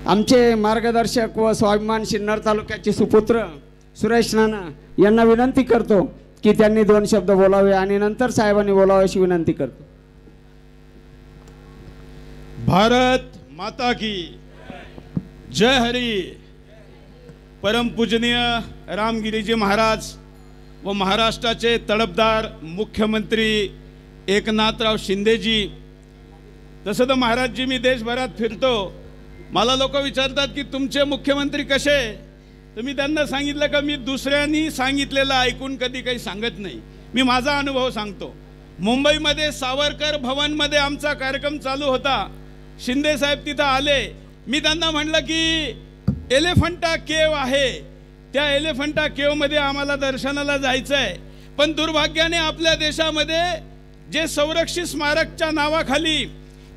आमचे मार्गदर्शक व स्वाभिमान सिन्नर तालुक्याचे सुपुत्र सुरेश नाना यांना विनंती करतो की त्यांनी 2 शब्द बोलावे आणि नंतर साहेबांनी बोलावे अशी विनंती करतो। भारत माता की जय हरी। परम पूजनीय रामगिरीजी महाराज व महाराष्ट्राचे तडफदार मुख्यमंत्री एकनाथराव शिंदेजी। तसं तर महाराजजी मी देशभरात फिरतो, मला लोक विचारतात की तुमचे मुख्यमंत्री कसे, तर मी त्यांना सांगितलं का मी दुसऱ्यांनी सांगितलेलं ऐकून कधी काही सांगत नाही, मी माझा अनुभव सांगतो। मुंबईमध्ये सावरकर भवनमध्ये आमचा कार्यक्रम चालू होता, शिंदे साहेब तिथं आले, मी त्यांना म्हटलं की एलिफंटा केव आहे, त्या एलिफंटा केवमध्ये आम्हाला दर्शनाला जायचं आहे, पण दुर्भाग्याने आपल्या देशामध्ये जे संरक्षित स्मारकच्या नावाखाली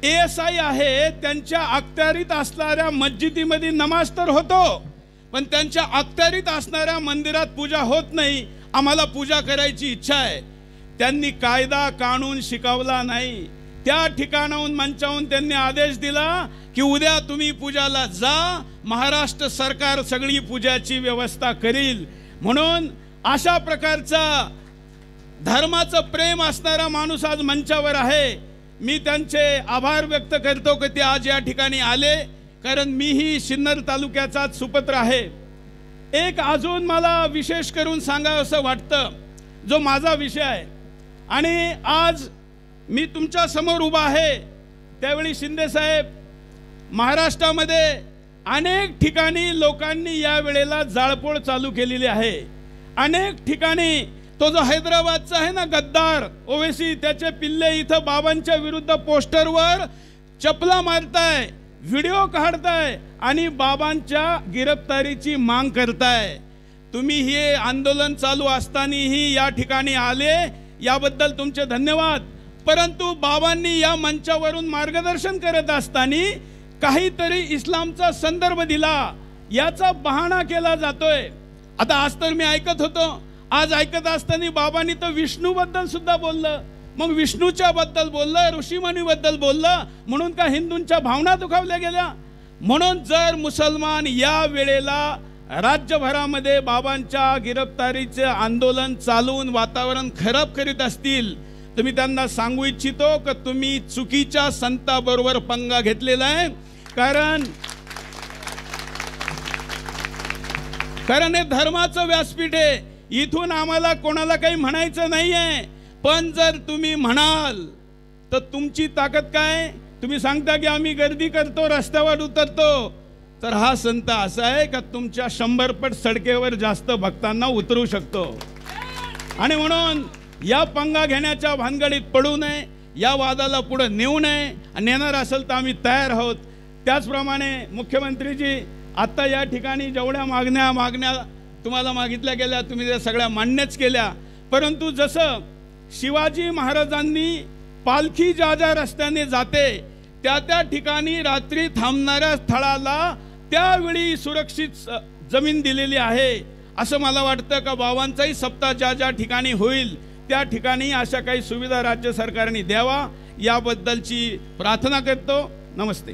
ASI आहे त्यांच्या अखत्यारीत असणाऱ्या मस्जिदीमध्ये नमाज तर होतो, पण त्यांच्या अखत्यारीत असणाऱ्या मंदिरात पूजा होत नाही। आम्हाला पूजा करायची इच्छा आहे। त्यांनी कायदा कानून शिकवला नाही, त्या ठिकाणाहून मंचावून त्यांनी आदेश दिला की उद्या तुम्ही पूजाला जा, महाराष्ट्र सरकार सगळी पूजाची व्यवस्था करील। म्हणून अशा प्रकारचा धर्माचं प्रेम असणारा माणूस आज मंचावर आहे। मी त्यांचे आभार व्यक्त करतो की ते आज या ठिकाणी आले, कारण मीही सिन्नर तालुक्याचाच सुपुत्र आहे। एक अजून मला विशेष करून सांगावंसं वाटतं, जो माझा विषय आहे, आणि आज मी तुमच्या समोर उभा आहे त्यावेळी शिंदे साहेब महाराष्ट्रामध्ये अनेक ठिकाणी लोकांनी या वेळेला जाळपोळ चालू केलेली आहे। अनेक ठिकाणी तो जो हैदराबादचा आहे ना गद्दार ओवेसी, त्याचे पिल्ले इथं बाबांच्या विरुद्ध पोस्टरवर चपला मारताय, व्हिडिओ काढताय आणि बाबांच्या गिरफ्तारीची मांग करताय। तुम्ही हे आंदोलन चालू असतानाही या ठिकाणी आले, याबद्दल तुमचे धन्यवाद। परंतु बाबांनी या मंचावरून मार्गदर्शन करत असताना काहीतरी इस्लामचा संदर्भ दिला, याचा बहाणा केला जातोय। आता आज तर मी ऐकत होतो, आज ऐकत असताना बाबांनी तर विष्णूबद्दल सुद्धा बोललं, मग विष्णूच्या बद्दल बोललं, ऋषीमुनीबद्दल बोललं, म्हणून का हिंदूंच्या भावना दुखावल्या गेल्या? म्हणून जर मुसलमान या वेळेला राज्यभरामध्ये बाबांच्या गिरफ्तारीचे आंदोलन चालवून वातावरण खराब करीत असतील, तर मी त्यांना सांगू इच्छितो की तुम्ही चुकीच्या संताबरोबर पंगा घेतलेला आहे। कारण हे धर्माचं व्यासपीठ आहे, इथून आम्हाला कोणाला काही म्हणायचं नाहीये, पण जर तुम्ही म्हणाल तर तुमची ताकद काय? तुम्ही सांगता की आम्ही गर्दी करतो, रस्त्यावर उतरतो, तर हा संत असा आहे का तुमच्या 100 पट सडकेवर जास्त भक्तांना उतरू शकतो। आणि म्हणून या पंगा घेण्याच्या भानगडीत पडू नये, या वादाला पुढे नेऊ नये, आणि नेणार असेल तर आम्ही तयार आहोत। त्याचप्रमाणे मुख्यमंत्रीजी, आता या ठिकाणी जेवढ्या मागण्या तुम्हाला मागितल्या गेल्या तुम्ही त्या सगळ्या मान्यच केल्या, परंतु जसं शिवाजी महाराजांनी पालखी ज्या रस्त्याने जाते त्या ठिकाणी रात्री थांबणाऱ्या स्थळाला त्यावेळी सुरक्षित जमीन दिलेली आहे, असं मला वाटतं का बाबांचाही सप्ताह ज्या ठिकाणी होईल त्या ठिकाणी अशा काही सुविधा राज्य सरकारने द्यावा, याबद्दलची प्रार्थना करतो। नमस्ते।